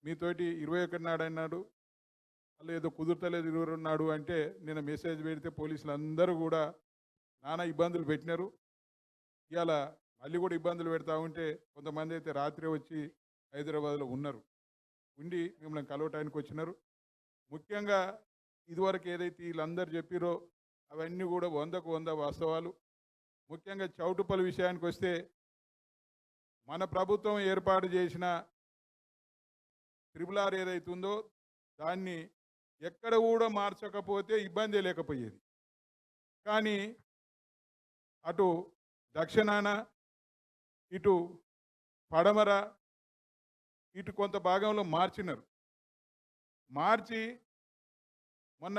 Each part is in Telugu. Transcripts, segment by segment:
మీతోటి 21 నాడు అన్నాడు, మళ్ళీ ఏదో కుదురుతలేదు 22 నాడు అంటే నేను మెసేజ్ పెడితే పోలీసులు అందరూ కూడా నానా ఇబ్బందులు పెట్టినారు. ఇవాళ మళ్ళీ కూడా ఇబ్బందులు పెడతా ఉంటే కొంతమంది అయితే రాత్రి వచ్చి హైదరాబాద్లో ఉన్నారు, ఉండి మిమ్మల్ని కలవటానికి వచ్చినారు. ముఖ్యంగా ఇదివరకు ఏదైతే వీళ్ళందరూ చెప్పిరో అవన్నీ కూడా 100కు 100 వాస్తవాలు. ముఖ్యంగా చౌటుప్పల్ విషయానికి వస్తే మన ప్రభుత్వం ఏర్పాటు చేసిన త్రిపుల్ ఆర్ ఏదైతే ఉందో దాన్ని ఎక్కడ కూడా మార్చకపోతే ఇబ్బంది లేకపోయేది. కానీ అటు దక్షిణాన, ఇటు పడమర, ఇటు కొంత భాగంలో మార్చినారు. మార్చి మొన్న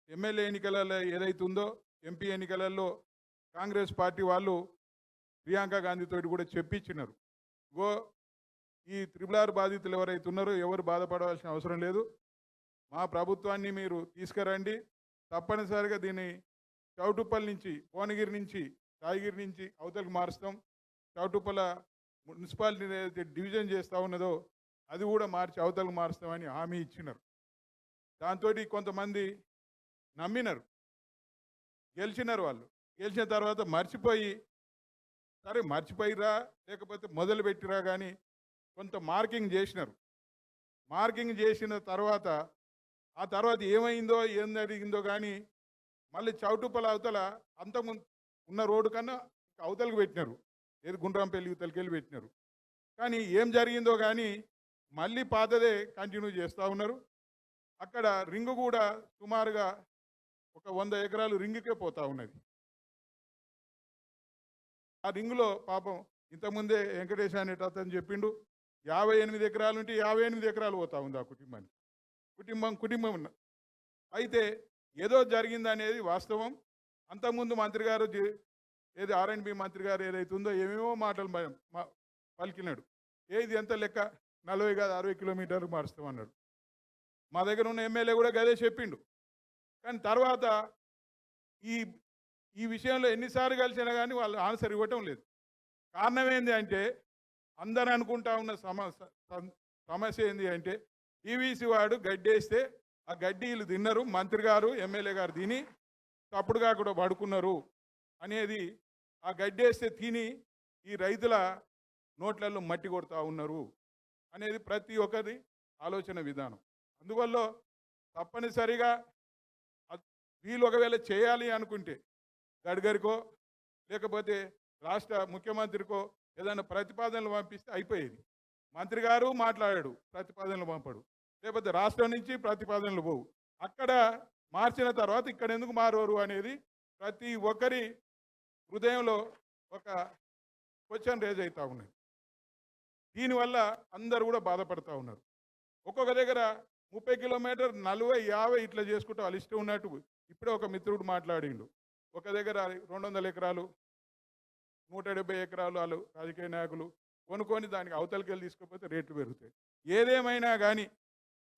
ఎమ్మెల్యే ఎన్నికలలో ఏదైతే ఉందో ఎంపీ ఎన్నికలలో కాంగ్రెస్ పార్టీ వాళ్ళు ప్రియాంక గాంధీతో కూడా చెప్పించినారు, గో ఈ త్రిపుల్ ఆర్ బాధితులు ఎవరైతే ఉన్నారో ఎవరు బాధపడవలసిన అవసరం లేదు, మా ప్రభుత్వాన్ని మీరు తీసుకురండి, తప్పనిసరిగా దీన్ని చౌటుప్పల్ నుంచి, భువనగిరి నుంచి, రాయగిరి నుంచి అవతలకు మారుస్తాం, చౌటుప్పల మున్సిపాలిటీ ఏదైతే డివిజన్ చేస్తూ ఉన్నదో అది కూడా మార్చి అవతలకు మారుస్తామని హామీ ఇచ్చినారు. దాంతో కొంతమంది నమ్మినారు, గెలిచినారు. వాళ్ళు గెలిచిన తర్వాత మర్చిపోయి, సరే మర్చిపోయిరా లేకపోతే మొదలు పెట్టిరా కానీ కొంత మార్కింగ్ చేసినారు. మార్కింగ్ చేసిన తర్వాత ఆ తర్వాత ఏమైందో ఏం జరిగిందో కానీ మళ్ళీ చౌటుప్పల అవతల అంతకుముందు ఉన్న రోడ్డు కన్నా అవతలకు పెట్టినారు, ఏది గుండ్రాంపల్లి యువతలకి వెళ్ళి పెట్టినారు. కానీ ఏం జరిగిందో కానీ మళ్ళీ పాతదే కంటిన్యూ చేస్తూ ఉన్నారు. అక్కడ రింగు కూడా సుమారుగా ఒక 100 ఎకరాలు రింగుకే పోతూ ఉన్నది. ఆ రింగులో పాపం ఇంతకుముందే వెంకటేశ్ అనేట అతను చెప్పిండు 58 ఎకరాలు ఉంటే 58 ఎకరాలు పోతా ఉంది ఆ కుటుంబానికి. కుటుంబం ఉన్న అయితే ఏదో జరిగిందనేది వాస్తవం. అంతకుముందు మంత్రి గారు ఏది R&B మంత్రి గారు ఏదైతే ఉందో ఏమేమో మాటలు పలికినాడు. ఏది ఎంత లెక్క 40 కాదు 60 కిలోమీటర్లు మారుస్తామన్నాడు. మా దగ్గర ఉన్న ఎమ్మెల్యే కూడా గదే చెప్పిండు. కానీ తర్వాత ఈ ఈ విషయంలో ఎన్నిసార్లు కలిసినా కానీ వాళ్ళు ఆన్సర్ ఇవ్వటం లేదు. కారణం ఏంది అంటే అందరూ అనుకుంటా ఉన్న సమస్య ఏంది అంటే పీవీసీ వాడు గడ్డేస్తే ఆ గడ్డి వీళ్ళు తిన్నారు, మంత్రి గారు ఎమ్మెల్యే గారు తిని తప్పుడుగా కూడా పడుకున్నారు అనేది, ఆ గడ్డేస్తే తిని ఈ రైతుల నోట్లలో మట్టి కొడతా ఉన్నారు అనేది ప్రతి ఒక్కరి ఆలోచన విధానం. అందువల్ల తప్పనిసరిగా వీళ్ళు ఒకవేళ చేయాలి అనుకుంటే గడ్కరీకో లేకపోతే రాష్ట్ర ముఖ్యమంత్రికో ఏదైనా ప్రతిపాదనలు పంపిస్తే అయిపోయేది. మంత్రి గారు మాట్లాడాడు, ప్రతిపాదనలు పంపడు, లేకపోతే రాష్ట్రం నుంచి ప్రతిపాదనలు పోవు. అక్కడ మార్చిన తర్వాత ఇక్కడ ఎందుకు మారోరు అనేది ప్రతి ఒక్కరి హృదయంలో ఒక క్వశ్చన్ రేజ్ అవుతూ ఉన్నది. దీనివల్ల అందరూ కూడా బాధపడుతూ ఉన్నారు. ఒక్కొక్క దగ్గర 30 కిలోమీటర్ 40, 50 ఇట్లా చేసుకుంటూ వాళ్ళు ఇష్టం ఉన్నట్టు. ఇప్పుడే ఒక మిత్రుడు మాట్లాడిండు, ఒక దగ్గర 200 ఎకరాలు 170 ఎకరాలు వాళ్ళు రాజకీయ నాయకులు కొనుక్కొని దానికి అవతలకి వెళ్ళి తీసుకపోతే రేట్లు పెరుగుతాయి. ఏదేమైనా కానీ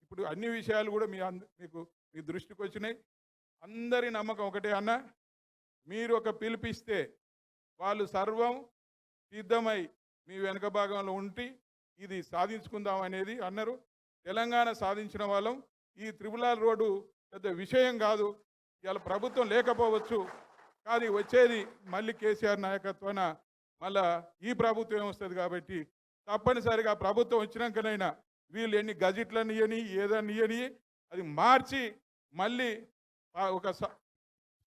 ఇప్పుడు అన్ని విషయాలు కూడా మీ దృష్టికి వచ్చినాయి. అందరి నమ్మకం ఒకటే అన్న, మీరు ఒక పిలిపిస్తే వాళ్ళు సర్వం సిద్ధమై మీ వెనుక భాగంలో ఉండి ఇది సాధించుకుందాం అనేది అన్నారు. తెలంగాణ సాధించిన వాళ్ళం. ఈ త్రిపుల్ ఆర్ రోడ్డు పెద్ద విషయం కాదు. ఇవాళ ప్రభుత్వం లేకపోవచ్చు, కానీ వచ్చేది మళ్ళీ కేసీఆర్ నాయకత్వాన మళ్ళా ఈ ప్రభుత్వం వస్తుంది. కాబట్టి తప్పనిసరిగా ప్రభుత్వం వచ్చినాకనైనా వీళ్ళు ఎన్ని గజెట్లను ఇవ్వని ఏదైనా ఇవ్వని అది మార్చి మళ్ళీ ఒక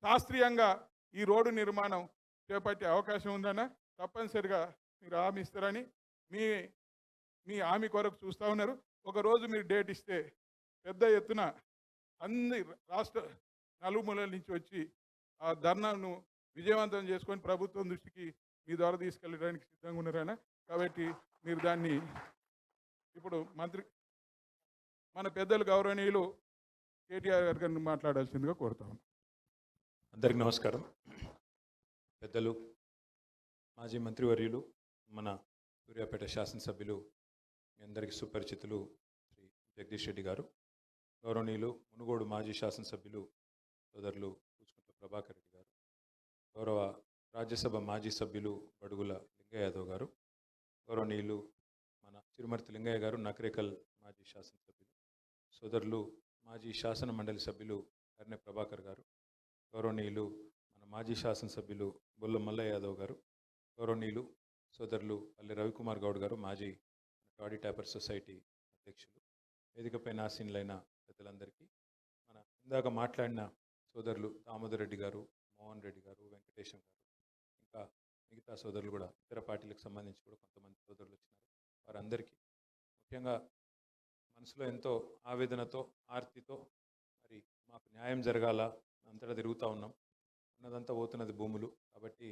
శాస్త్రీయంగా ఈ రోడ్డు నిర్మాణం చేపట్టే అవకాశం ఉందన్న. తప్పనిసరిగా మీరు హామీ ఇస్తారని మీ హామీ కొరకు చూస్తూ ఉన్నారు. ఒకరోజు మీరు డేట్ ఇస్తే పెద్ద ఎత్తున అన్ని రాష్ట్ర నలుమూలల నుంచి వచ్చి ఆ ధర్నాను విజయవంతం చేసుకొని ప్రభుత్వం దృష్టికి మీ ద్వారా తీసుకెళ్ళడానికి సిద్ధంగా ఉన్నారైనా. కాబట్టి మీరు దాన్ని ఇప్పుడు మన పెద్దలు గౌరవనీయులు కేటీఆర్ గారిని మాట్లాడాల్సిందిగా కోరుతాము. అందరికి నమస్కారం. పెద్దలు, మాజీ మంత్రివర్యులు, మన సూర్యాపేట శాసనసభ్యులు, మీ అందరికీ సుపరిచితులు శ్రీ జగదీష్ రెడ్డి గారు, గౌరవనీయులు మునుగోడు మాజీ శాసనసభ్యులు సోదరులు కూచుకుంట ప్రభాకర్ రెడ్డి గారు, గౌరవ రాజ్యసభ మాజీ సభ్యులు బడుగుల లింగయ్య యాదవ్ గారు, గౌరవనీయులు మన చిరుమర్తి లింగయ్య గారు, నకరేకల్ మాజీ మాజీ శాసనసభ్యులు సోదరులు మాజీ శాసన మండలి సభ్యులు కర్నె ప్రభాకర్ గారు, గౌరవనీయులు మన మాజీ శాసనసభ్యులు బొల్ల మల్ల యాదవ్ గారు, గౌరవనీయులు సోదరులు పల్లె రవికుమార్ గౌడ్ గారు, మాజీ టాడీ ట్యాపర్ సొసైటీ అధ్యక్షులు, వేదికపై ఆసీనులైన పెద్దలందరికీ, మన ఇందాక మాట్లాడిన సోదరులు దామోదర్ రెడ్డి గారు, మోహన్ రెడ్డి గారు, వెంకటేశం గారు, ఇంకా మిగతా సోదరులు కూడా ఇతర పార్టీలకు సంబంధించి కూడా కొంతమంది సోదరులు వచ్చినారు. వారందరికీ ముఖ్యంగా మనసులో ఎంతో ఆవేదనతో, ఆర్తితో మరి మాకు న్యాయం జరగాల, అంతటా తిరుగుతూ ఉన్నాం, ఉన్నదంతా పోతున్నది భూములు, కాబట్టి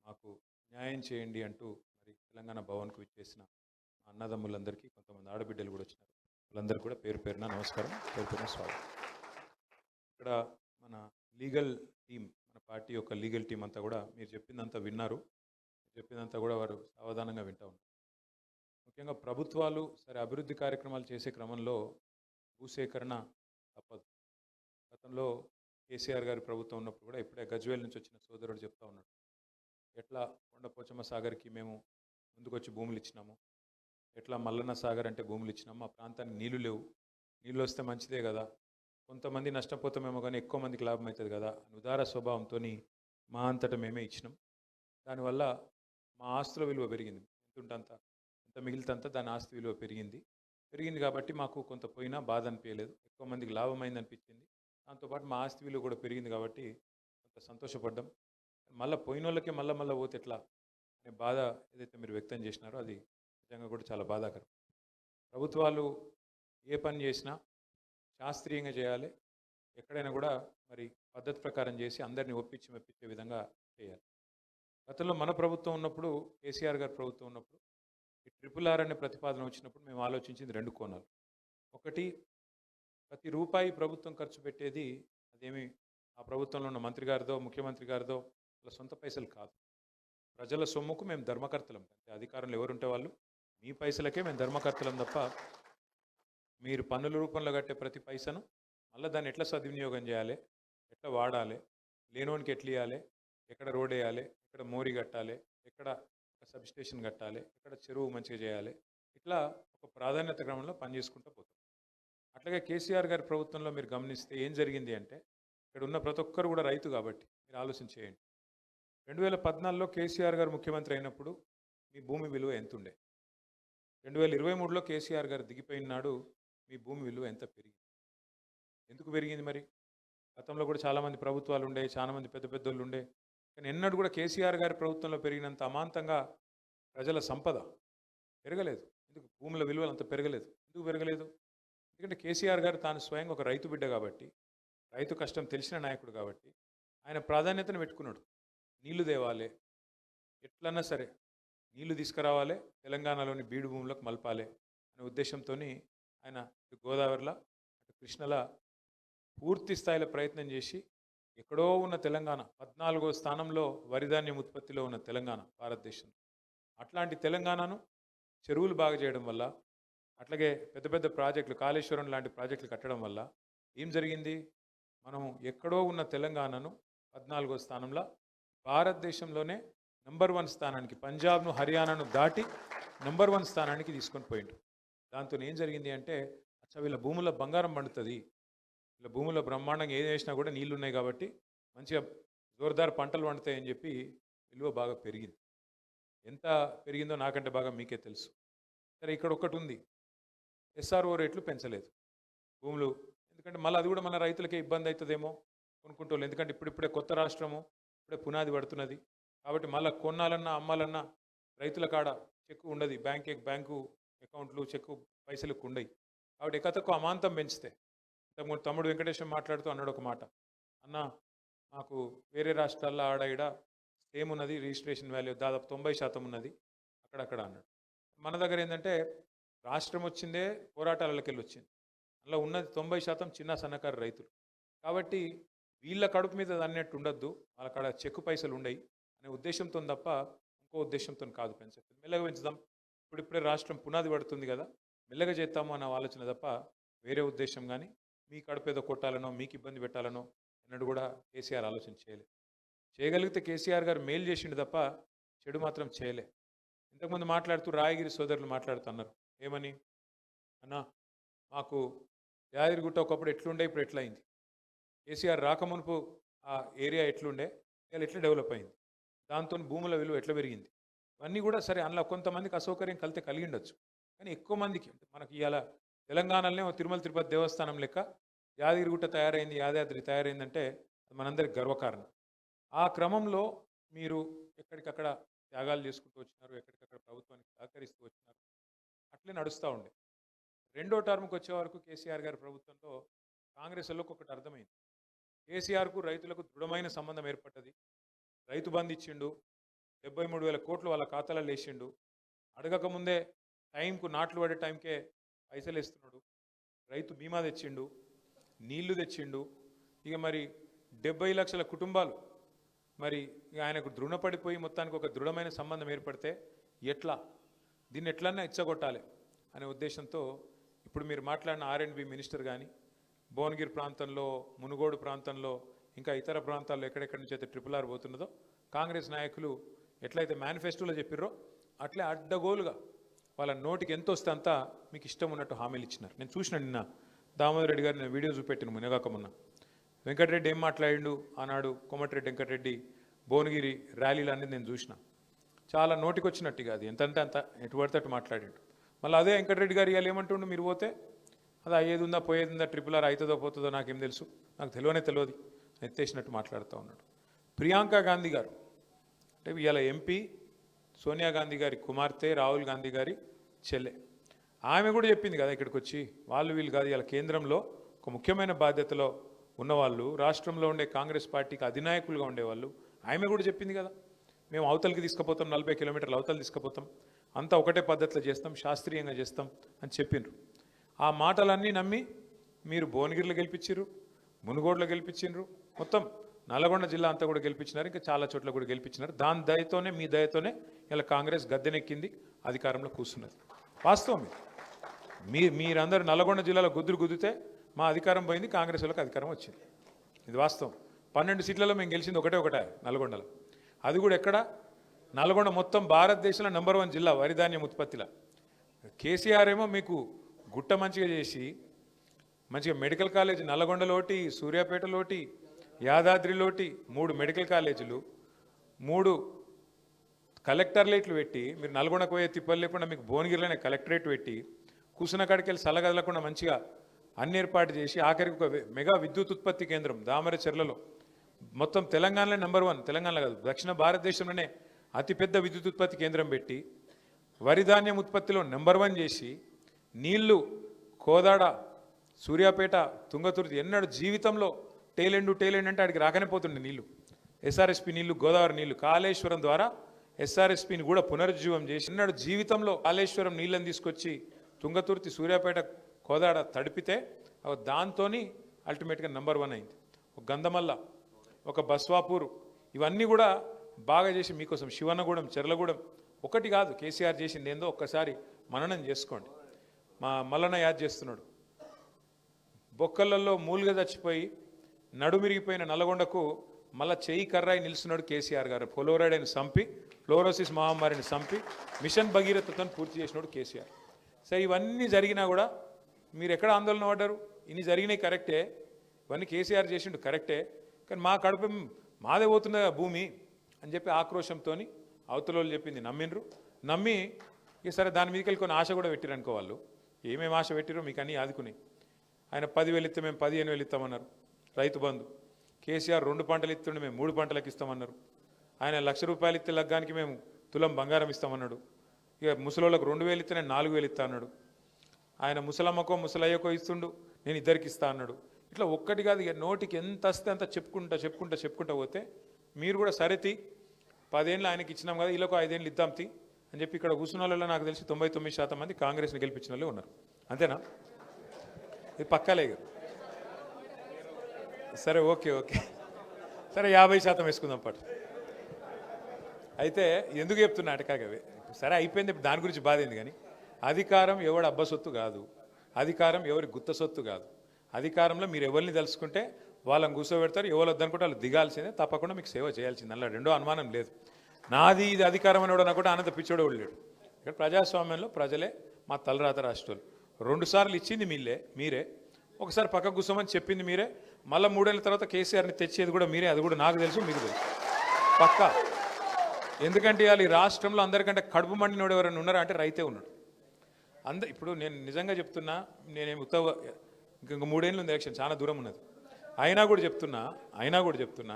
మాకు న్యాయం చేయండి అంటూ మరి తెలంగాణ భవన్కు విచ్చేసిన మా అన్నదమ్ములందరికీ, కొంతమంది ఆడబిడ్డలు కూడా వచ్చినారు, వాళ్ళందరికీ కూడా పేరు పేరున నమస్కారం, పేరు పేరున స్వాగతం. ఇక్కడ మన లీగల్ టీం, మన పార్టీ యొక్క లీగల్ టీం అంతా కూడా మీరు చెప్పిందంతా విన్నారు, చెప్పిందంతా కూడా వారు సావధానంగా వింటూ ఉన్నారు. ముఖ్యంగా ప్రభుత్వాలు సరే అభివృద్ధి కార్యక్రమాలు చేసే క్రమంలో భూసేకరణ తప్పదు. గతంలో కేసీఆర్ గారి ప్రభుత్వం ఉన్నప్పుడు కూడా ఇప్పుడే గజ్వేల్ నుంచి వచ్చిన సోదరుడు చెప్తా ఉన్నాడు, ఎట్లా కొండపోచమ్మ సాగర్కి మేము ముందుకొచ్చి భూములు ఇచ్చినాము, ఎట్లా మల్లన్న సాగర్ అంటే భూములు ఇచ్చినాము, ఆ ప్రాంతానికి నీళ్లు లేవు, నీళ్ళు వస్తే మంచిదే కదా, కొంతమంది నష్టపోతామేమో కానీ ఎక్కువ మందికి లాభం అవుతుంది కదా అని ఉదార స్వభావంతో మా అంతటా మేమే ఇచ్చినాం. దానివల్ల మా ఆస్తుల విలువ పెరిగింది, ఎంత మిగిలితంత దాని ఆస్తి విలువ పెరిగింది కాబట్టి మాకు కొంత పోయినా బాధ అనిపించలేదు, ఎక్కువ మందికి లాభమైంది అనిపించింది. దాంతోపాటు మా ఆస్తి విలువ కూడా పెరిగింది కాబట్టి కొంత సంతోషపడ్డాం. మళ్ళీ పోయిన వాళ్ళకే మళ్ళీ పోతే ఎట్లా అనే బాధ ఏదైతే మీరు వ్యక్తం చేసినారో అది నిజంగా కూడా చాలా బాధాకరం. ప్రభుత్వాలు ఏ పని చేసినా శాస్త్రీయంగా చేయాలి, ఎక్కడైనా కూడా మరి పద్ధతి ప్రకారం చేసి అందరినీ మెప్పించే విధంగా చేయాలి. గతంలో మన ప్రభుత్వం ఉన్నప్పుడు, కేసీఆర్ గారి ప్రభుత్వం ఉన్నప్పుడు ఈ RRR అనే ప్రతిపాదన వచ్చినప్పుడు మేము ఆలోచించింది 2 కోణాలు. ఒకటి, ప్రతి రూపాయి ప్రభుత్వం ఖర్చు పెట్టేది అదేమి ఆ ప్రభుత్వంలో ఉన్న మంత్రి గారిదో ముఖ్యమంత్రి గారిదో వాళ్ళ సొంత పైసలు కాదు, ప్రజల సొమ్ముకు మేము ధర్మకర్తలం. అంటే అధికారంలో ఎవరుంటే వాళ్ళు, మీ పైసలకే మేము ధర్మకర్తలం తప్ప మీరు పన్నుల రూపంలో కట్టే ప్రతి పైసను మళ్ళీ దాన్ని ఎట్లా సద్వినియోగం చేయాలి, ఎట్లా వాడాలి, లేనోనికి ఎట్లా ఇవ్వాలి, ఎక్కడ రోడ్ వేయాలి, ఎక్కడ మోరీ కట్టాలి, ఎక్కడ సబ్ స్టేషన్ కట్టాలి, ఎక్కడ చెరువు మంచిగా చేయాలి, ఇట్లా ఒక ప్రాధాన్యత క్రమంలో పనిచేసుకుంటూ పోతాం. అట్లాగే కేసీఆర్ గారి ప్రభుత్వంలో మీరు గమనిస్తే ఏం జరిగింది అంటే, ఇక్కడ ఉన్న ప్రతి ఒక్కరు కూడా రైతు కాబట్టి మీరు ఆలోచించేయండి. 2014లో కేసీఆర్ గారు ముఖ్యమంత్రి అయినప్పుడు మీ భూమి విలువ ఎంత ఉండే, 2023లో కేసీఆర్ గారు దిగిపోయిన నాడు మీ భూమి విలువ ఎంత పెరిగింది? ఎందుకు పెరిగింది మరి? గతంలో కూడా చాలామంది ప్రభుత్వాలు ఉండే, చాలామంది పెద్ద పెద్దోళ్ళు ఉండే, కానీ ఎన్నడూ కూడా కేసీఆర్ గారి ప్రభుత్వంలో పెరిగినంత అమాంతంగా ప్రజల సంపద పెరగలేదు. ఎందుకు? భూముల విలువలు అంత పెరగలేదు. ఎందుకు పెరగలేదు? ఎందుకంటే కేసీఆర్ గారు తాను స్వయంగా ఒక రైతు బిడ్డ కాబట్టి, రైతు కష్టం తెలిసిన నాయకుడు కాబట్టి ఆయన ప్రాధాన్యతను పెట్టుకున్నాడు. నీళ్లు తేవాలి, ఎట్లన్నా సరే నీళ్లు తీసుకురావాలి, తెలంగాణలోని బీడు భూములకు మలపాలి అనే ఉద్దేశంతో ఆయన ఇటు గోదావరిలో అటు కృష్ణలా పూర్తి స్థాయిలో ప్రయత్నం చేసి ఎక్కడో ఉన్న తెలంగాణ 14వ స్థానంలో వరిధాన్యం ఉత్పత్తిలో ఉన్న తెలంగాణ భారతదేశంలో, అట్లాంటి తెలంగాణను చెరువులు బాగా చేయడం వల్ల, అట్లాగే పెద్ద పెద్ద ప్రాజెక్టులు, కాళేశ్వరం లాంటి ప్రాజెక్టులు కట్టడం వల్ల ఏం జరిగింది? మనం ఎక్కడో ఉన్న తెలంగాణను 14వ స్థానంలో భారతదేశంలోనే నంబర్ 1 స్థానానికి, పంజాబ్ను హర్యానాను దాటి నంబర్ 1 స్థానానికి తీసుకొని పోయిండు. దాంతో ఏం జరిగింది అంటే, అచ్చా వీళ్ళ భూముల బంగారం పండుతుంది, వీళ్ళ భూముల బ్రహ్మాండంగా ఏం చేసినా కూడా నీళ్లు ఉన్నాయి కాబట్టి మంచిగా జోరుదారు పంటలు పండుతాయని చెప్పి విలువ బాగా పెరిగింది. ఎంత పెరిగిందో నాకంటే బాగా మీకే తెలుసు. సరే, ఇక్కడ ఒకటి ఉంది, SRO రేట్లు పెంచలేదు భూములు. ఎందుకంటే మళ్ళీ అది కూడా మన రైతులకే ఇబ్బంది అవుతుందేమో కొనుక్కుంటోళ్ళు, ఎందుకంటే ఇప్పుడిప్పుడే కొత్త రాష్ట్రము, ఇప్పుడే పునాది పడుతున్నది కాబట్టి మళ్ళీ కొనాలన్నా అమ్మాలన్నా రైతుల కాడ చెక్కు ఉండదు, బ్యాంకు అకౌంట్లు చెక్కు పైసలకు ఉండయి. కాబట్టి ఎక్కతకు అమాంతం పెంచితే, ఇంతకుముందు తమ్ముడు వెంకటేశ్వర మాట్లాడుతూ అన్నాడు ఒక మాట, అన్న మాకు వేరే రాష్ట్రాల్లో ఆడ ఈడ సేమ్ ఉన్నది, రిజిస్ట్రేషన్ వాల్యూ దాదాపు 90% ఉన్నది అక్కడక్కడ అన్నాడు. మన దగ్గర ఏంటంటే రాష్ట్రం వచ్చిందే పోరాటాలకి వెళ్ళి వచ్చింది, అందులో ఉన్నది 90% చిన్న సన్నకారు రైతులు. కాబట్టి వీళ్ళ కడుపు మీద అన్నట్టు ఉండొద్దు, వాళ్ళ కాడ చెక్కు పైసలు ఉండయి అనే ఉద్దేశంతో తప్ప ఇంకో ఉద్దేశంతో కాదు పెంచలేదు. మెల్లగా పెంచుదాం, ఇప్పుడిప్పుడే రాష్ట్రం పునాది పడుతుంది కదా, మెల్లగా చేద్దాము అన్న ఆలోచన తప్ప వేరే ఉద్దేశం కానీ మీ కడుపు ఏదో కొట్టాలనో మీకు ఇబ్బంది పెట్టాలనో అన్నట్టు కూడా కేసీఆర్ ఆలోచన చేయగలిగితే కేసీఆర్ గారు మేలు చేసిండు తప్ప చెడు మాత్రం చేయలే. ఇంతకుముందు మాట్లాడుతూ రాయగిరి సోదరులు మాట్లాడుతున్నారు ఏమని, అన్న మాకు యాదగిరిగుట్ట ఒకప్పుడు ఎట్లుండే ఇప్పుడు ఎట్లయింది, కేసీఆర్ రాకమునుపు ఆ ఏరియా ఎట్లుండే ఇలా ఎట్లా డెవలప్ అయింది, దాంతో భూముల విలువ ఎట్లా పెరిగింది, ఇవన్నీ కూడా సరే అందులో కొంతమందికి అసౌకర్యం కలిగి ఉండొచ్చు. కానీ ఎక్కువ మందికి మనకి ఇవాళ తెలంగాణలోనే తిరుమల తిరుపతి దేవస్థానం లెక్క యాదగిరిగుట్ట తయారైంది, యాదాద్రి తయారైందంటే అది మనందరికి గర్వకారణం. ఆ క్రమంలో మీరు ఎక్కడికక్కడ త్యాగాలు చేసుకుంటూ వచ్చినారు, ఎక్కడికక్కడ ప్రభుత్వానికి సహకరిస్తూ వచ్చినారు, అట్లే నడుస్తూ ఉండే. రెండో టర్మ్కి వచ్చే వరకు కేసీఆర్ గారి ప్రభుత్వంలో కాంగ్రెస్లో ఒకటి అర్థమైంది, కేసీఆర్కు రైతులకు దృఢమైన సంబంధం ఏర్పడ్డది. రైతు బంధు ఇచ్చిండు, 73,000 కోట్లు వాళ్ళ ఖాతాలో వేసిండు, అడగకముందే టైంకు నాట్లు పడే టైంకే పైసలు వేస్తున్నాడు, రైతు బీమా తెచ్చిండు, నీళ్లు తెచ్చిండు. ఇక మరి 70 లక్షల కుటుంబాలు మరి ఆయనకు దృఢపడిపోయి మొత్తానికి ఒక దృఢమైన సంబంధం ఏర్పడితే ఎట్లా దీన్ని ఎట్లన్నా ఇచ్చగొట్టాలి అనే ఉద్దేశంతో ఇప్పుడు మీరు మాట్లాడిన R&B మినిస్టర్ కానీ భువనగిరి ప్రాంతంలో, మునుగోడు ప్రాంతంలో, ఇంకా ఇతర ప్రాంతాల్లో ఎక్కడెక్కడి నుంచి అయితే RRR పోతున్నదో కాంగ్రెస్ నాయకులు ఎట్లయితే మేనిఫెస్టోలో చెప్పిర్రో అట్లే అడ్డగోలుగా వాళ్ళ నోటికి ఎంత వస్తే అంతా మీకు ఇష్టం ఉన్నట్టు హామీలు ఇచ్చినారు. నేను చూసిన నిన్న దామోదర్ రెడ్డి గారు నేను వీడియో చూపెట్టిన మునగాక మొన్న వెంకటరెడ్డి ఏం మాట్లాడిండు ఆనాడు, కోమటిరెడ్డి వెంకటరెడ్డి భువనగిరి ర్యాలీలు అనేది నేను చూసిన. చాలా నోటికి వచ్చినట్టుగా అది ఎంతంటే అంత ఎటు పడితే అటు మాట్లాడిండు. మళ్ళీ అదే వెంకటరెడ్డి గారు ఇవాళ ఏమంటుండు, మీరు పోతే అది అయ్యేది ఉందా పోయేది ఉందా, RRR అవుతుందో పోతుందో నాకేం తెలుసు, నాకు తెలియదు ఎత్తేసినట్టు మాట్లాడుతూ ఉన్నాడు. ప్రియాంక గాంధీ గారు అంటే ఇవాళ ఎంపీ సోనియా గాంధీ గారి కుమార్తె, రాహుల్ గాంధీ గారి చెల్లె, ఆమె కూడా చెప్పింది కదా ఇక్కడికి వచ్చి, వాళ్ళు వీళ్ళు కాదు ఇవాళ కేంద్రంలో ఒక ముఖ్యమైన బాధ్యతలో ఉన్నవాళ్ళు, రాష్ట్రంలో ఉండే కాంగ్రెస్ పార్టీకి అధినాయకులుగా ఉండేవాళ్ళు, ఆమె కూడా చెప్పింది కదా మేము అవతలకి తీసుకుపోతాం, 40 కిలోమీటర్లు అవతలు తీసుకుపోతాం, అంతా ఒకటే పద్ధతిలో చేస్తాం, శాస్త్రీయంగా చేస్తాం అని చెప్పిండ్రు. ఆ మాటలన్నీ నమ్మి మీరు భువనగిరిలో గెలిపించారు, మునుగోడులో గెలిపించారు, మొత్తం నల్గొండ జిల్లా అంతా కూడా గెలిపించినారు, ఇంకా చాలా చోట్ల కూడా గెలిపించినారు. దాని దయతోనే మీ దయతోనే ఇలా కాంగ్రెస్ గద్దెనెక్కింది, అధికారంలో కూర్చున్నది. వాస్తవం మీరందరూ నల్గొండ జిల్లాలో గుద్దితే మా అధికారం పోయింది, కాంగ్రెస్ వాళ్ళకి అధికారం వచ్చింది. ఇది వాస్తవం. 12 సీట్లలో మేము గెలిచింది ఒకటే నల్గొండలో. అది కూడా ఎక్కడ, నల్గొండ మొత్తం భారతదేశంలో నెంబర్ 1 జిల్లా వరి ధాన్యం ఉత్పత్తిలో. కేసీఆర్ ఏమో మీకు గుట్ట మంచిగా చేసి మంచిగా మెడికల్ కాలేజ్ నల్గొండలోటి, సూర్యాపేటలోటి, యాదాద్రిలోటి 3 మెడికల్ కాలేజీలు, 3 కలెక్టర్లేట్లు పెట్టి మీరు నల్గొండకు పోయే తిప్పలు లేకుండా మీకు భువనగిరిలోనే కలెక్టరేట్ పెట్టి కూర్చున్న కాడికి వెళ్ళి సలగదలకుండా మంచిగా అన్ని ఏర్పాటు చేసి ఆఖరికి ఒక మెగా విద్యుత్ ఉత్పత్తి కేంద్రం దామరచెర్లలో, మొత్తం తెలంగాణలో నెంబర్ 1, తెలంగాణలో కాదు దక్షిణ భారతదేశంలోనే అతిపెద్ద విద్యుత్ ఉత్పత్తి కేంద్రం పెట్టి వరి ధాన్యం ఉత్పత్తిలో నెంబర్ 1 చేసి నీళ్లు కోదాడ, సూర్యాపేట, తుంగతుర్తి ఎన్నడూ జీవితంలో టేలెండు అంటే ఆడికి రాకనే పోతుండే నీళ్లు, ఎస్ఆర్ఎస్పి నీళ్లు, గోదావరి నీళ్లు, కాళేశ్వరం ద్వారా ఎస్ఆర్ఎస్పిని కూడా పునరుజ్జీవం చేసి ఎన్నడూ జీవితంలో కాళేశ్వరం నీళ్ళని తీసుకొచ్చి తుంగతుర్తి, సూర్యాపేట, కోదాడ తడిపితే దాంతో అల్టిమేట్గా నెంబర్ 1 అయింది. ఒక గంధమల్ల, ఒక బస్వాపూర్, ఇవన్నీ కూడా బాగా చేసి మీకోసం శివన్నగూడెం, చెర్లగూడెం ఒకటి కాదు కేసీఆర్ చేసింది ఏందో ఒక్కసారి మననం చేసుకోండి. మా మల్లన్న యాద్ చేస్తున్నాడు, బొక్కలలో మూలుగా చచ్చిపోయి నడుమిరిగిపోయిన నల్గొండకు మళ్ళా చెయ్యి కర్రాయి నిలుస్తున్నాడు కేసీఆర్ గారు. ఫ్లోరైడ్ని చంపి, ఫ్లోరోసిస్ మహమ్మారిని చంపి మిషన్ భగీరథతో పూర్తి చేసినాడు కేసీఆర్. సో ఇవన్నీ జరిగినా కూడా మీరు ఎక్కడ ఆందోళన పడ్డారు? ఇన్ని జరిగినాయి కరెక్టే, ఇవన్నీ కేసీఆర్ చేసిండు కరెక్టే, కానీ మా కడుపు మాదే పోతున్న భూమి అని చెప్పి ఆక్రోశంతో అవతల వాళ్ళు చెప్పింది నమ్మి ఇక సరే దాని మీదకి వెళ్ళి కొన్ని ఆశ కూడా పెట్టిరు అనుకో. వాళ్ళు ఏమేమి ఆశ పెట్టిరో మీకు అన్నీ ఆదుకుని. ఆయన 10,000 ఇస్తే మేము 15,000 ఇస్తామన్నారు. రైతు బంధు కేసీఆర్ 2 పంటలు ఇస్తుండే మేము 3 పంటలకు ఇస్తామన్నారు. ఆయన ₹1,00,000 ఇస్తే లగ్గానికి మేము తులం బంగారం ఇస్తామన్నాడు. ఇక ముసలోళ్ళకు 2,000 ఇస్తే నేను 4,000 ఇస్తా అన్నాడు. ఆయన ముసలమ్మకో ముసలయ్యకో ఇస్తుండు, నేను ఇద్దరికి ఇస్తా అన్నాడు. ఇట్లా ఒక్కటి కాదు, ఇక నోటికి ఎంత వస్తే అంత చెప్పుకుంటా పోతే మీరు కూడా సరేతి 10 ఏళ్ళు ఆయనకి ఇచ్చినాం కదా, వీళ్ళకు 5 ఏళ్ళు ఇద్దాం తి అని చెప్పి ఇక్కడ కూర్చున్న వాళ్ళలో నాకు తెలిసి 99% మంది కాంగ్రెస్ని గెలిపించిన వాళ్ళే ఉన్నారు. అంతేనా? ఇది పక్కాలే కదా. సరే ఓకే సరే 50% వేసుకుందాం పాటు. అయితే ఎందుకు చెప్తున్నా అటకాగవే, సరే అయిపోయింది, దాని గురించి బాధ ఏంది. కానీ అధికారం ఎవరి అబ్బ సొత్తు కాదు, అధికారం ఎవరి గుత్త సొత్తు కాదు. అధికారంలో మీరు ఎవరిని తెలుసుకుంటే వాళ్ళని కూర్చోబెడతారు, ఎవరు వద్దనుకుంటే వాళ్ళు దిగాల్సిందే, తప్పకుండా మీకు సేవ చేయాల్సింది, అలా రెండో అనుమానం లేదు. నాది ఇది అధికారం అని కూడా అనుకుంటే ఆనంద పిచ్చోడు లేడు. ఇక్కడ ప్రజాస్వామ్యంలో ప్రజలే మా తలరాత రాష్ట్రాలు. 2 సార్లు ఇచ్చింది మీరే ఒకసారి పక్కకు కూర్చోమని చెప్పింది మీరే, మళ్ళీ 3 ఏళ్ళ తర్వాత కేసీఆర్ని తెచ్చేది కూడా మీరే, అది కూడా నాకు తెలుసు మీకు తెలుసు పక్కా. ఎందుకంటే ఇవాళ ఈ రాష్ట్రంలో అందరికంటే కడుపు మండినోడు ఎవరైనా ఉన్నారా అంటే రైతే ఉన్నాడు. ఇప్పుడు నేను నిజంగా చెప్తున్నా, నేనేమి ఇంకొక 3 ఏళ్ళు ఉంది ఎలక్షన్, చాలా దూరం ఉన్నది. అయినా కూడా చెప్తున్నా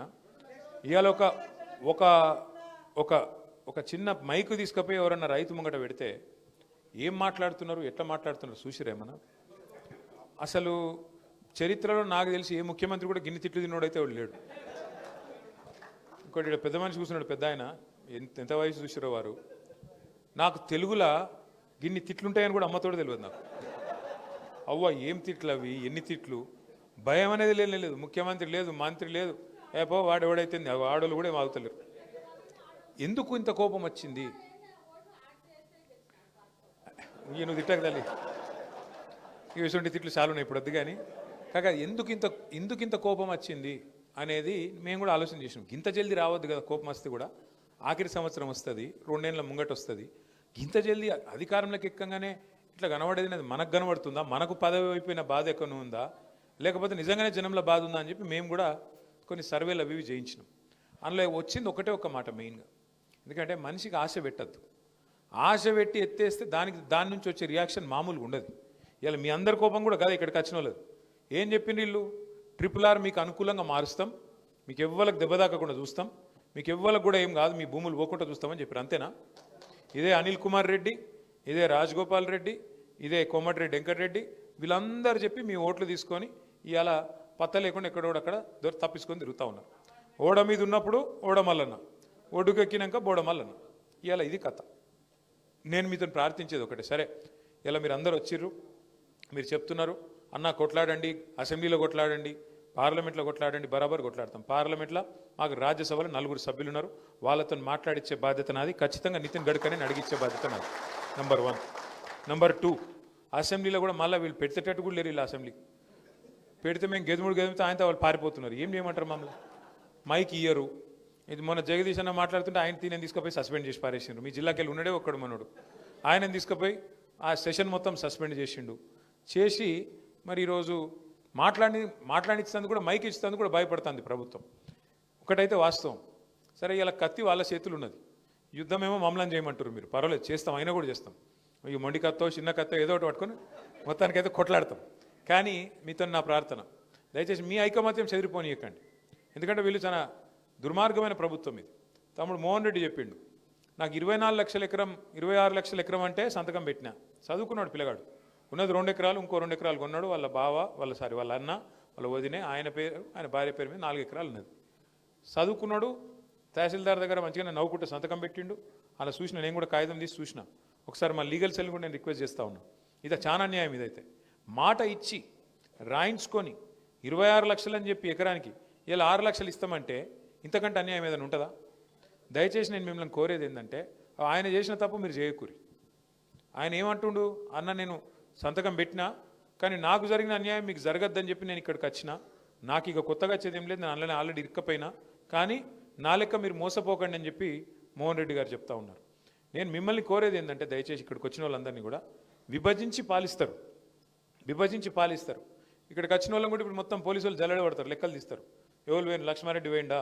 ఇవాళ ఒక చిన్న మైకు తీసుకుపోయి ఎవరన్నా రైతు ముంగట పెడితే ఏం మాట్లాడుతున్నారు, ఎట్లా మాట్లాడుతున్నారు చూసిరేమన్నా? అసలు చరిత్రలో నాకు తెలిసి ఏ ముఖ్యమంత్రి కూడా గిన్నె తిట్లు తిన్నోడైతే వాడు లేడు. ఇంకోటి పెద్ద మనిషి కూర్చున్నాడు, పెద్ద ఆయన, ఎంత వయసు చూసిరో వారు. నాకు తెలుగులో గిన్ని తిట్లుంటాయని కూడా అమ్మతోడు తెలియదు నాకు. అవ్వ ఏం తిట్లు అవి, ఎన్ని తిట్లు, భయం అనేది లేదు. ముఖ్యమంత్రి లేదు, మంత్రి లేదు, ఏపో వాడు ఎవడైతే ఆడోళ్ళు కూడా ఏం ఆగుతలేరు. ఎందుకు ఇంత కోపం వచ్చింది? నువ్వు తిట్టక తల్లి, ఈ విషయం తిట్లు చాలు ఉన్నాయి ఇప్పుడు వద్దు. కానీ కాక ఎందుకు ఇంత కోపం వచ్చింది అనేది మేము కూడా ఆలోచన చేసినాం. ఇంత జల్దీ రావద్దు కదా కోపం వస్తే కూడా, ఆఖరి సంవత్సరం వస్తుంది, 2 ఏళ్ళ ముంగట వస్తుంది. ఇంత జల్దీ అధికారంలోకి ఎక్కగానే ఇట్లా కనబడేది అనేది మనకు కనబడుతుందా? మనకు పదవి అయిపోయిన బాధ ఎక్కడ ఉందా, లేకపోతే నిజంగానే జనంలో బాధ ఉందా అని చెప్పి మేము కూడా కొన్ని సర్వేలు అవి చేయించినాం. అందులో వచ్చింది ఒక మాట మెయిన్గా. ఎందుకంటే మనిషికి ఆశ పెట్టద్దు. ఆశ పెట్టి ఎత్తేస్తే దాని నుంచి వచ్చే రియాక్షన్ మామూలుగా ఉండదు. ఇలా మీ అందరి కోపం కూడా కదా ఇక్కడికి వచ్చిన వాళ్ళది. ఏం చెప్పింది వీళ్ళు? RRR మీకు అనుకూలంగా మారుస్తాం, మీకు ఎవ్వరికి దెబ్బ తాకకుండా చూస్తాం, మీకు ఎవ్వరికి కూడా ఏం కాదు, మీ భూములు పోకుండా చూస్తామని చెప్పారు. అంతేనా? ఇదే అనిల్ కుమార్ రెడ్డి, ఇదే రాజగోపాల్ రెడ్డి, ఇదే కోమటిరెడ్డి వెంకటరెడ్డి, వీళ్ళందరూ చెప్పి మీ ఓట్లు తీసుకొని ఇవాళ పత్త లేకుండా ఎక్కడోడక్కడ తప్పించుకొని తిరుగుతూ ఉన్నారు. ఓడ మీద ఉన్నప్పుడు ఓడమల్లన్న, ఒడ్డుకెక్కినాక బోడమల్లన్న. ఇవాళ ఇది కథ. నేను మీతో ప్రార్థించేది ఒకటే, సరే ఇలా మీరు అందరూ వచ్చిర్రు, మీరు చెప్తున్నారు అన్న కొట్లాడండి, అసెంబ్లీలో కొట్లాడండి, పార్లమెంట్లో కొట్లాడండి, బరాబర్ కొట్లాడతాం. పార్లమెంట్లో మాకు రాజ్యసభలో 4 సభ్యులు ఉన్నారు, వాళ్ళతో మాట్లాడించే బాధ్యత నాది. ఖచ్చితంగా నితిన్ గడ్కరీని అడిగించే బాధ్యత నాది. నెంబర్ 1. నెంబర్ 2, అసెంబ్లీలో కూడా మళ్ళీ వీళ్ళు పెట్టేటట్టు కూడా లేరు. వీళ్ళు అసెంబ్లీ పెడితే మేము గెదుముడితే ఆయనతో వాళ్ళు పారిపోతున్నారు. ఏం చేయమంటారు? మమ్మల్ని మైక్ ఇయ్యరు. ఇది మొన్న జగదీష్ అన్న మాట్లాడుతుంటే ఆయన తీనని తీసుకుపోయి సస్పెండ్ చేసి పారేసిండు. మీ జిల్లాకి వెళ్ళి ఉన్నాడే ఒక్కడు మనోడు, ఆయనని తీసుకుపోయి ఆ సెషన్ మొత్తం సస్పెండ్ చేసి మరి ఈరోజు మాట్లాడించినందుకు కూడా మైక్ ఇచ్చినందుకు కూడా భయపడుతుంది ప్రభుత్వం. ఒకటైతే వాస్తవం, సరే ఇలా కత్తి వాళ్ళ చేతులు ఉన్నది, యుద్ధమేమో మమ్మల్ని చేయమంటారు. మీరు పర్వాలేదు చేస్తాం, అయినా కూడా చేస్తాం. ఈ మొండి కత్తో చిన్న కత్తో ఏదో ఒకటి పట్టుకొని మొత్తానికైతే కొట్లాడతాం. కానీ మీతో నా ప్రార్థన, దయచేసి మీ ఐకమత్యం చెదిరిపోనీయకండి. ఎందుకంటే వీళ్ళు చాలా దుర్మార్గమైన ప్రభుత్వం ఇది. తమ్ముడు మోహన్ రెడ్డి చెప్పిండు, నాకు 24 లక్షల ఎకరం 26 లక్షల ఎకరం అంటే సంతకం పెట్టినా. చదువుకున్నాడు పిల్లగాడు, ఉన్నది 2 ఎకరాలు, ఇంకో 2 ఎకరాలు కొన్నాడు. వాళ్ళ బావ వాళ్ళ అన్న వాళ్ళ వదినే ఆయన భార్య పేరు మీద 4 ఎకరాలు ఉన్నది. చదువుకున్నాడు, తహసీల్దార్ దగ్గర మంచిగా నవ్వుకుంటే సంతకం పెట్టిండు. అలా చూసిన, నేను కూడా కాగితం తీసి చూసిన. ఒకసారి మా లీగల్ సెల్ కూడా నేను రిక్వెస్ట్ చేస్తా ఉన్నా. ఇది చాలా అన్యాయం. ఇదైతే మాట ఇచ్చి రాయించుకొని 26 లక్షలు అని చెప్పి ఎకరానికి ఇలా 6 లక్షలు ఇస్తామంటే ఇంతకంటే అన్యాయం ఏదైనా ఉంటుందా? దయచేసి నేను మిమ్మల్ని కోరేది ఏంటంటే, ఆయన చేసిన తప్పు మీరు చేయకూరి. ఆయన ఏమంటుండు, అన్న నేను సంతకం పెట్టినా కానీ నాకు జరిగిన అన్యాయం మీకు జరగద్దని చెప్పి నేను ఇక్కడికి వచ్చిన, నాకు ఇక కొత్తగా వచ్చేది ఏం లేదు, నేను అందులోనే ఆల్రెడీ ఇరుక్కపోయినా, కానీ నా లెక్క మీరు మోసపోకండి అని చెప్పి మోహన్ రెడ్డి గారు చెప్తా ఉన్నారు. నేను మిమ్మల్ని కోరేది ఏంటంటే, దయచేసి ఇక్కడికి వచ్చిన వాళ్ళందరినీ కూడా విభజించి పాలిస్తారు. ఇక్కడికి వచ్చిన వాళ్ళని కూడా ఇప్పుడు మొత్తం పోలీసు వాళ్ళు జల్లెడ పడతారు, లెక్కలు తీస్తారు. ఎవరు పోయిండు, లక్ష్మారెడ్డి పోయిండా,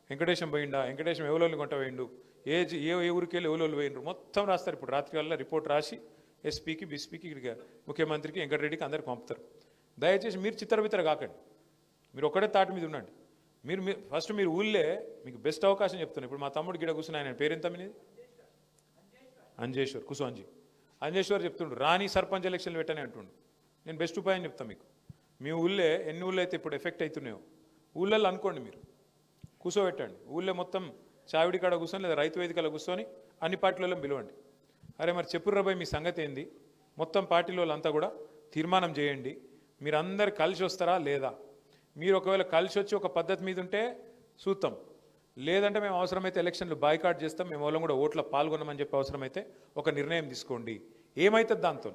వెంకటేశం పోయిండా, వెంకటేశం ఎవరోళ్ళని కొంట పోయిండు, ఏ ఊరికి వెళ్ళి ఎవరోళ్ళు పోయిండ్రు మొత్తం రాస్తారు. ఇప్పుడు రాత్రి వల్ల రిపోర్ట్ రాసి ఎస్పీకి, బీసీపీకి, ఇక్కడికి ముఖ్యమంత్రికి, వెంకటరెడ్డికి అందరికి పంపుతారు. దయచేసి మీరు చిత్తరవితర కాకండి, మీరు ఒక్కడే తాటి మీద ఉండండి. మీరు ఫస్ట్ మీరు ఊళ్ళే మీకు బెస్ట్ అవకాశం చెప్తున్నాను. ఇప్పుడు మా తమ్ముడు గిడ కూర్చుని, ఆయన పేరెంత మీది? అంజేశ్వర్, కుసు అంజేశ్వర్ చెప్తుండ్రు, రాని సర్పంచ్ ఎలక్షన్లు పెట్టని అంటుండు. నేను బెస్ట్ ఉపాయం చెప్తాను మీకు. మీ ఊళ్ళే ఎన్ని ఊళ్ళో అయితే ఇప్పుడు ఎఫెక్ట్ అవుతున్నాయో ఊళ్ళల్లో అనుకోండి, మీరు కూర్చోబెట్టండి. ఊళ్ళో మొత్తం చావిడి కాడ కూర్చొని లేదా రైతు వేదికలో కూర్చొని అన్ని పార్టీలలో పిలవండి. అరే మరి చెప్పుర్రాబాయ్ మీ సంగతి ఏంది, మొత్తం పార్టీలో అంతా కూడా తీర్మానం చేయండి, మీరందరు కలిసి వస్తారా లేదా? మీరు ఒకవేళ కలిసి వచ్చి ఒక పద్ధతి మీద ఉంటే చూస్తాం, లేదంటే మేము అవసరమైతే ఎలక్షన్లు బాయ్కాట్ చేస్తాం, మేము వాళ్ళం కూడా ఓట్ల పాల్గొన్నామని చెప్పి అవసరమైతే ఒక నిర్ణయం తీసుకోండి. ఏమవుతుంది దాంతో?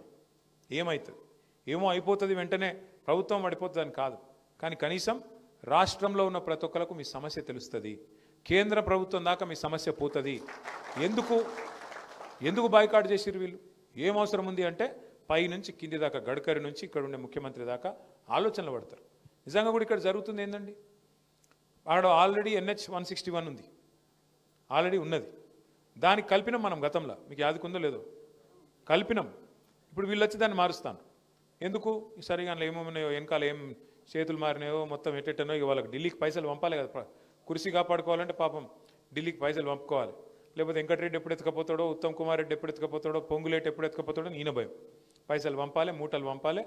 ఏమో అయిపోతుంది, వెంటనే ప్రభుత్వం పడిపోతుంది అని కాదు. కానీ కనీసం రాష్ట్రంలో ఉన్న ప్రతి ఒక్కరికి మీ సమస్య తెలుస్తుంది, కేంద్ర ప్రభుత్వం దాకా మీ సమస్య పోతుంది. ఎందుకు బాయ్కాట్ చేసిరు వీళ్ళు? ఏం అవసరం ఉంది అంటే పై నుంచి కింది దాకా గడ్కరీ నుంచి ఇక్కడ ఉండే ముఖ్యమంత్రి దాకా ఆలోచనలు పడతారు. నిజంగా కూడా ఇక్కడ జరుగుతుంది ఏందండి, ఆడ ఆల్రెడీ NH 161 ఉంది, ఆల్రెడీ ఉన్నది, దానికి కలిపినాం మనం గతంలో, మీకు యాదకుందో లేదో కలిపినాం. ఇప్పుడు వీళ్ళు వచ్చి దాన్ని మారుస్తాను ఎందుకు, సరిగా అందులో ఏమేమన్నాయో వెనకాల ఏం చేతులు మారినాయో మొత్తం ఎట్టెట్టనో, ఇక వాళ్ళకి ఢిల్లీకి పైసలు పంపాలి కదా, కుర్సీ కాపాడుకోవాలంటే పాపం ఢిల్లీకి పైసలు పంపుకోవాలి. లేకపోతే వెంకటరెడ్డి ఎప్పుడు ఎత్తుకపోతాడో, ఉత్తమ్ కుమార్ రెడ్డి ఎప్పుడు ఎత్తుకపోతాడో, పొంగులేటి ఎప్పుడు ఎత్తుకపోతాడో ఈయన భయం. పైసలు పంపాలి, మూటలు పంపాలి,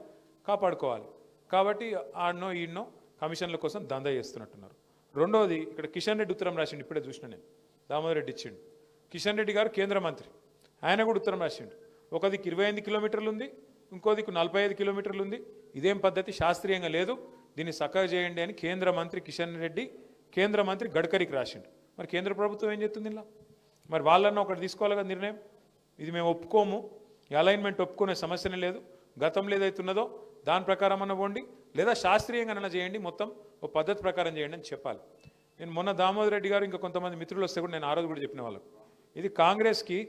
కాపాడుకోవాలి. కాబట్టి ఆడనో ఈడనో కమిషన్ల కోసం దందా చేస్తున్నట్టున్నారు. రెండోది, ఇక్కడ కిషన్ రెడ్డి ఉత్తరం రాసిండు, ఇప్పుడే చూసిన నేను, దామోదర్ రెడ్డి ఇచ్చిండు. కిషన్ రెడ్డి గారు కేంద్ర మంత్రి, ఆయన కూడా ఉత్తరం రాసిండు. ఒక దిక్కు 28 కిలోమీటర్లు ఉంది, ఇంకో దిక్కు 45 కిలోమీటర్లు ఉంది. ఇదేం పద్ధతి, శాస్త్రీయంగా లేదు, దీన్ని చక్కగా చేయండి అని కేంద్ర మంత్రి కిషన్ రెడ్డి కేంద్ర మంత్రి గడ్కరీకి రాసిండు. మరి కేంద్ర ప్రభుత్వం ఏం చెప్తుంది ఇలా? మరి వాళ్ళన్నా ఒకటి తీసుకోవాలి కదా నిర్ణయం, ఇది మేము ఒప్పుకోము, ఈ అలైన్మెంట్ ఒప్పుకునే సమస్యనే లేదు, గతంలో ఏదైతే ఉన్నదో దాని ప్రకారం అన్న పోండి, లేదా శాస్త్రీయంగా చేయండి, మొత్తం ఒక పద్ధతి ప్రకారం చేయండి అని చెప్పాలి. నేను మొన్న దామోదర్ రెడ్డి గారు ఇంకా కొంతమంది మిత్రులు వస్తే కూడా నేను ఆ రోజు కూడా చెప్పిన వాళ్ళకు, ఇది కాంగ్రెస్కి,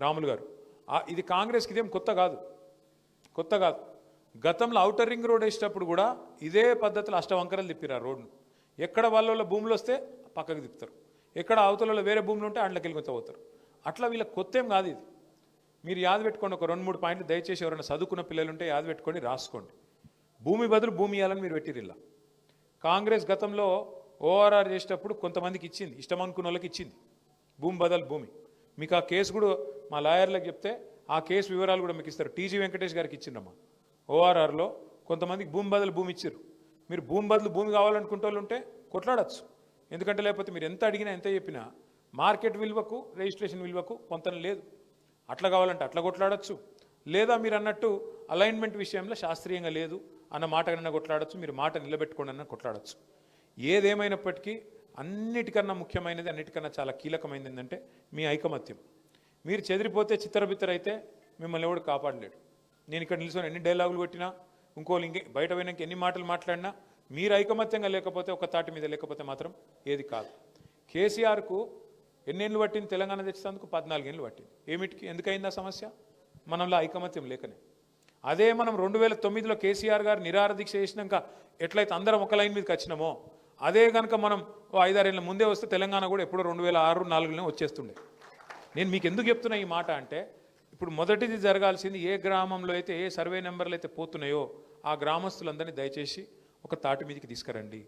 రాములు గారు ఇది కాంగ్రెస్కి ఇదేం కొత్త కాదు. గతంలో ఔటర్ రింగ్ రోడ్ వేసేటప్పుడు కూడా ఇదే పద్ధతిలో అష్టవంకరలు తిప్పిరు ఆ రోడ్ను. ఎక్కడ వాళ్ళ భూములు వస్తే పక్కకు తిప్పుతారు, ఎక్కడ అవతలలో వేరే భూములు ఉంటే అండ్లకి వెళ్ళి పోతారు. అట్లా వీళ్ళకి కొత్త ఏం కాదు ఇది. మీరు యాద పెట్టుకోండి, ఒక 2-3 పాయింట్లు దయచేసి ఎవరైనా చదువుకున్న పిల్లలు ఉంటే యాద పెట్టుకొని రాసుకోండి. భూమి బదులు భూమి ఇవ్వాలని మీరు పెట్టిరు ఇలా. కాంగ్రెస్ గతంలో ORR చేసేటప్పుడు కొంతమందికి ఇచ్చింది, ఇష్టం అనుకున్న వాళ్ళకి ఇచ్చింది భూమి బదులు భూమి. మీకు ఆ కేసు కూడా మా లాయర్లకు చెప్తే ఆ కేసు వివరాలు కూడా మీకు ఇస్తారు. TG వెంకటేష్ గారికి ఇచ్చిండమ్మా, ORRలో కొంతమందికి భూమి బదులు భూమి ఇచ్చారు. మీరు భూమి బదులు భూమి కావాలనుకుంటే వాళ్ళు ఉంటే కొట్లాడచ్చు. ఎందుకంటే లేకపోతే మీరు ఎంత అడిగినా ఎంత చెప్పినా మార్కెట్ విలువకు రిజిస్ట్రేషన్ విలువకు పొంతన లేదు. అట్లా కావాలంటే అట్లా కొట్లాడచ్చు, లేదా మీరు అన్నట్టు అలైన్మెంట్ విషయంలో శాస్త్రీయంగా లేదు అన్న మాట కన్నా కొట్లాడచ్చు, మీరు మాట నిలబెట్టుకోండి అన్న కొట్లాడచ్చు. ఏదేమైనప్పటికీ అన్నిటికన్నా ముఖ్యమైనది, అన్నిటికన్నా చాలా కీలకమైనది ఏంటంటే మీ ఐకమత్యం. మీరు చెదిరిపోతే చిత్తరబిత్తరైతే మిమ్మల్ని ఎవడు కాపాడలేడు. నేను ఇక్కడ నిల్చొని ఎన్ని డైలాగులు కొట్టినా, ఇంకోళ్ళు బయట పోయినాక ఎన్ని మాటలు మాట్లాడినా మీరు ఐకమత్యంగా లేకపోతే, ఒక తాటి మీద లేకపోతే మాత్రం ఏది కాదు. కేసీఆర్కు ఎన్నేళ్ళు పట్టింది తెలంగాణ తెచ్చేందుకు? 14 ఏళ్ళు పట్టింది. ఏమిటికి, ఎందుకైంది ఆ సమస్య? మనంలో ఐకమత్యం లేకనే. అదే మనం 2009లో కేసీఆర్ గారు నిరాహార దీక్ష చేసినాక ఎట్లయితే అందరం ఒక లైన్ మీదకి వచ్చినామో, అదే కనుక మనం 5-6 ఏళ్ళ ముందే వస్తే తెలంగాణ కూడా ఎప్పుడో 2006-04లో వచ్చేస్తుండే. నేను మీకు ఎందుకు చెప్తున్నా ఈ మాట అంటే, ఇప్పుడు మొదటిది జరగాల్సింది, ఏ గ్రామంలో అయితే ఏ సర్వే నెంబర్లు అయితే పోతున్నాయో ఆ గ్రామస్తులందరినీ దయచేసి ఒక తాటి మీదకి తీసుకురండి.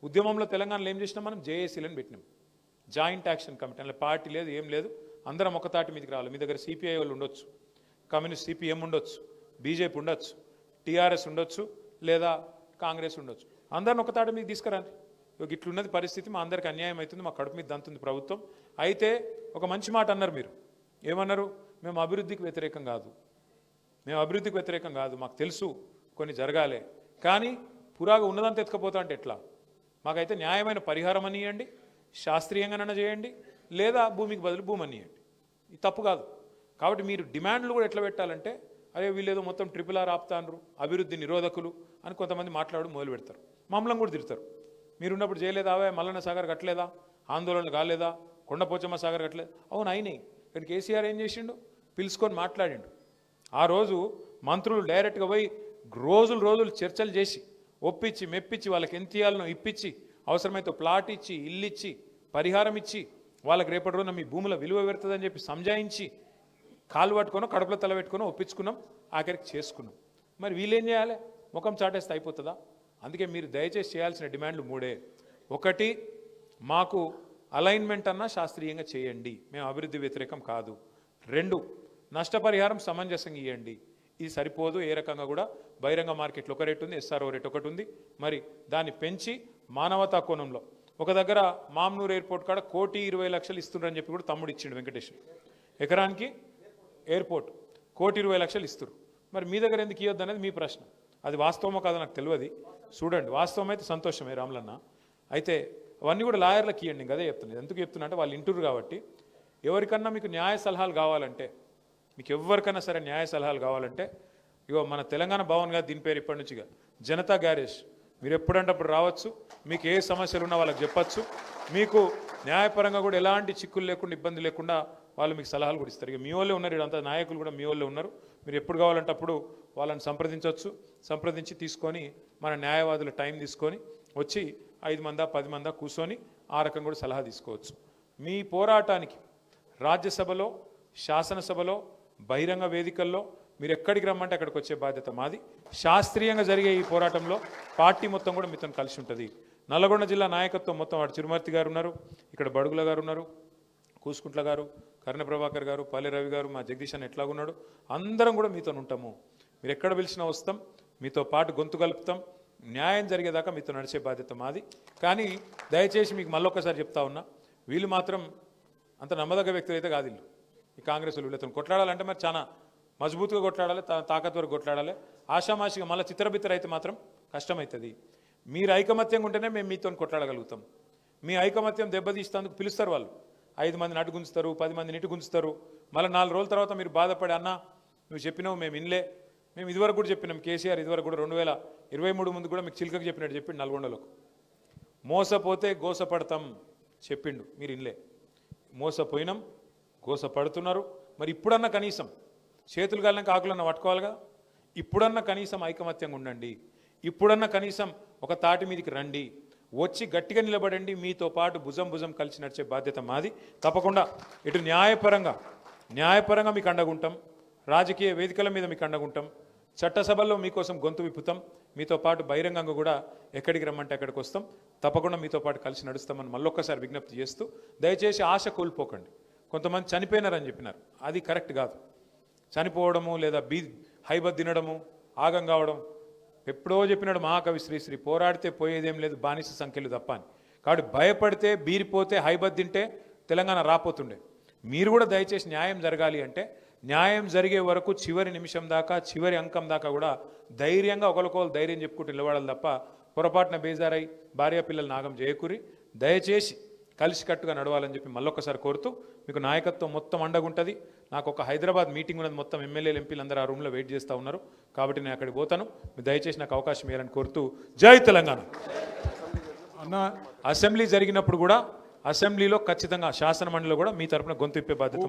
ఉద్యమంలో తెలంగాణలో ఏం చేసినాం మనం? JACలను పెట్టినాం, జాయింట్ యాక్షన్ కమిటీ. అందులో పార్టీ లేదు, ఏం లేదు, అందరం ఒక తాటి మీదకి రావాలి. మీ దగ్గర CPI వాళ్ళు ఉండొచ్చు, కమ్యూనిస్ట్ CPM ఉండొచ్చు, BJP ఉండొచ్చు, TRS ఉండొచ్చు, లేదా కాంగ్రెస్ ఉండొచ్చు. అందరిని ఒక తాటి మీద తీసుకురండి. ఇట్లున్నది పరిస్థితి, మా అందరికి అన్యాయం అవుతుంది, మా కడుపు మీద దంతుంది ప్రభుత్వం. అయితే ఒక మంచి మాట అన్నారు మీరు, ఏమన్నారు? మేము అభివృద్ధికి వ్యతిరేకం కాదు, మాకు తెలుసు కొన్ని జరగాలే, కానీ పురాగా ఉన్నదంతా ఎత్తుకపోతా అంటే ఎట్లా? మాకైతే న్యాయమైన పరిహారం అనియండి, శాస్త్రీయంగానైనా చేయండి, లేదా భూమికి బదులు భూమి అనియండి. ఇది తప్పు కాదు. కాబట్టి మీరు డిమాండ్లు కూడా ఎట్లా పెట్టాలంటే, అరే వీళ్ళేదో మొత్తం RRR ఆపుతాండ్రు, అభివృద్ధి నిరోధకులు అని కొంతమంది మాట్లాడు మొదలు పెడతారు, మమ్మల్ని కూడా తిడతారు. మీరున్నప్పుడు చేయలేదా, మల్లన్న సాగర్ కట్టలేదా, ఆందోళన కాలేదా, కొండపోచమ్మ సాగర్ కట్టలేదు? అవును అయినాయి. ఇక్కడ కేసీఆర్ ఏం చేసిండు? పిలుచుకొని మాట్లాడిండు. ఆ రోజు మంత్రులు డైరెక్ట్గా పోయి రోజులు చర్చలు చేసి ఒప్పించి మెప్పించి వాళ్ళకి ఎంత ఇవ్వాలనో ఇప్పించి, అవసరమైతే ప్లాట్ ఇచ్చి, ఇల్లు ఇచ్చి, పరిహారం ఇచ్చి, వాళ్ళకి రేపటి రోజున మీ భూముల విలువ పెడుతుందని చెప్పి సంజాయించి, కాలు పట్టుకొని కడుపులో తల పెట్టుకొని ఒప్పించుకున్నాం, ఆఖరికి చేసుకున్నాం. మరి వీళ్ళేం చేయాలి? ముఖం చాటేస్తే అయిపోతుందా? అందుకే మీరు దయచేసి చేయాల్సిన డిమాండ్లు 3. 1, మాకు అలైన్మెంట్ అన్నా శాస్త్రీయంగా చేయండి, మేము అభివృద్ధి వ్యతిరేకం కాదు. 2, నష్టపరిహారం సమంజసంగా ఇవ్వండి. ఇది సరిపోదు, ఏ రకంగా కూడా బహిరంగ మార్కెట్లో ఒక రేటు ఉంది, SRO రేట్ ఒకటి ఉంది, మరి దాన్ని పెంచి మానవతా కోణంలో ఒక దగ్గర మామ్నూర్ ఎయిర్పోర్ట్ కాడ 1,20,00,000 ఇస్తున్నారని చెప్పి కూడా తమ్ముడు ఇచ్చిండు వెంకటేష్. ఎకరానికి ఎయిర్పోర్ట్ 1,20,00,000 ఇస్తారు. మరి మీ దగ్గర ఎందుకు ఇవ్వద్దు అనేది మీ ప్రశ్న. అది వాస్తవమో కాదో నాకు తెలియదు, చూడండి. వాస్తవం అయితే సంతోషమే రాములన్న. అయితే అవన్నీ కూడా లాయర్లకు ఇవ్వండి. ఇంకా అదే చెప్తున్నాను. ఎందుకు చెప్తున్నా అంటే వాళ్ళు ఇంటూరు కాబట్టి, ఎవరికన్నా మీకు న్యాయ సలహాలు కావాలంటే, మీకు ఎవరికైనా సరే న్యాయ సలహాలు కావాలంటే, ఇగో మన తెలంగాణ భవన్ గారు, దీని పేరు ఇప్పటి నుంచిగా జనతా గ్యారేజ్, మీరు ఎప్పుడంటే అప్పుడు రావచ్చు, మీకు ఏ సమస్యలు ఉన్నా వాళ్ళకి చెప్పచ్చు. మీకు న్యాయపరంగా కూడా ఎలాంటి చిక్కులు లేకుండా, ఇబ్బంది లేకుండా వాళ్ళు మీకు సలహాలు కూడా ఇస్తారు. ఇక మీ వాళ్ళే ఉన్నారు, ఇదంతా నాయకులు కూడా మీ వాళ్ళే ఉన్నారు. మీరు ఎప్పుడు కావాలంటే అప్పుడు వాళ్ళని సంప్రదించవచ్చు. సంప్రదించి తీసుకొని మన న్యాయవాదుల టైం తీసుకొని వచ్చి 5 మందా 10 మందా కూర్చొని ఆ రకం కూడా సలహా తీసుకోవచ్చు. మీ పోరాటానికి రాజ్యసభలో, శాసనసభలో, బహిరంగ వేదికల్లో మీరు ఎక్కడికి రమ్మంటే అక్కడికి వచ్చే బాధ్యత మాది. శాస్త్రీయంగా జరిగే ఈ పోరాటంలో పార్టీ మొత్తం కూడా మీతో కలిసి ఉంటుంది. నల్లగొండ జిల్లా నాయకత్వం మొత్తం వాడు చిరుమర్తి గారు ఉన్నారు, ఇక్కడ బడుగుల గారు ఉన్నారు, కూసుకుంట్ల గారు, కర్ణ ప్రభాకర్ గారు, పల్లె రవి గారు, మా జగదీష్ అన్న ఎట్లాగున్నాడు, అందరం కూడా మీతో ఉంటాము. మీరు ఎక్కడ పిలిచినా వస్తాం, మీతో పాటు గొంతు కలుపుతాం. న్యాయం జరిగేదాకా మీతో నడిచే బాధ్యత మాది. కానీ దయచేసి మీకు మళ్ళొక్కసారి చెప్తా ఉన్నా, వీళ్ళు మాత్రం అంత నమ్మదగ్గ వ్యక్తులు అయితే కాదు. ఈ కాంగ్రెస్ వీళ్ళతో కొట్లాడాలంటే మరి చాలా మజబూత్గా కొట్లాడాలి, తాకత్వరకు కొట్లాడాలి. ఆషామాషిగా మళ్ళీ చిత్రబిత్తర అయితే మాత్రం కష్టమవుతుంది. మీరు ఐకమత్యంగా ఉంటేనే మేము మీతో కొట్లాడగలుగుతాం. మీ ఐకమత్యం దెబ్బతీస్తేందుకు పిలుస్తారు వాళ్ళు. 5 మందిని అటు గుంచుతారు, 10 మందిని ఇటు గుంచుతారు. మళ్ళీ 4 రోజుల తర్వాత మీరు బాధపడి, అన్న నువ్వు చెప్పినావు మేము ఇన్లే, మేము ఇదివరకు కూడా చెప్పినాం, కేసీఆర్ ఇదివరకు కూడా 2023 ముందు కూడా మీకు చిలుకకు చెప్పినట్టు చెప్పిండు నల్గొండలకు. మోసపోతే గోసపడతాం చెప్పిండు, మీరు ఇన్లే. మోసపోయినాం, గోసపడుతున్నారు. మరి ఇప్పుడన్నా కనీసం చేతులు కాలినాక ఆకులన్నా పట్టుకోవాలిగా. ఇప్పుడన్నా కనీసం ఐకమత్యంగా ఉండండి. ఇప్పుడన్నా కనీసం ఒక తాటి మీదకి రండి, వచ్చి గట్టిగా నిలబడండి. మీతో పాటు భుజం భుజం కలిసి నడిచే బాధ్యత మాది. తప్పకుండా ఇటు న్యాయపరంగా మీకు అండగుంటాం, రాజకీయ వేదికల మీద మీకు అండగుంటాం, చట్టసభల్లో మీకోసం గొంతు విప్పుతాం. మీతో పాటు బహిరంగంగా కూడా ఎక్కడికి రమ్మంటే అక్కడికి వస్తాం. తప్పకుండా మీతో పాటు కలిసి నడుస్తామని మళ్ళొక్కసారి విజ్ఞప్తి చేస్తూ, దయచేసి ఆశ కోల్పోకండి. కొంతమంది చనిపోయినారని చెప్పినారు, అది కరెక్ట్ కాదు. చనిపోవడము లేదా హైబత్ తినడము, ఆగం కావడం, ఎప్పుడో చెప్పినాడు మహాకవి శ్రీశ్రీ, పోరాడితే పోయేదేం లేదు బానిస సంఖ్యలు తప్ప అని. కాబట్టి భయపడితే బీరిపోతే హైబత్ తింటే తెలంగాణ రాపోతుండే. మీరు కూడా దయచేసి న్యాయం జరగాలి అంటే న్యాయం జరిగే వరకు చివరి నిమిషం దాకా, చివరి అంకం దాకా కూడా ధైర్యంగా ఒకరికొకరు ధైర్యం చెప్పుకుంటూ నిలబడాలి తప్ప పొరపాటున బేజారై భార్య పిల్లలు నాగం చేయకూరి. దయచేసి కలిసికట్టుగా నడవాలని చెప్పి మళ్ళొక్కసారి కోరుతూ, మీకు నాయకత్వం మొత్తం అండగుంటుంది. నాకు ఒక హైదరాబాద్ మీటింగ్ ఉన్నది, మొత్తం ఎమ్మెల్యేలు ఎంపీలు అందరూ ఆ రూమ్లో వెయిట్ చేస్తూ ఉన్నారు. కాబట్టి నేను అక్కడికి పోతాను. మీరు దయచేసి నాకు అవకాశం ఇవ్వాలని కోరుతూ, జై తెలంగాణ. అన్న అసెంబ్లీ జరిగినప్పుడు కూడా అసెంబ్లీలో ఖచ్చితంగా శాసన మండలిలో కూడా మీ తరపున గొంతు ఇప్పే బాధ్యత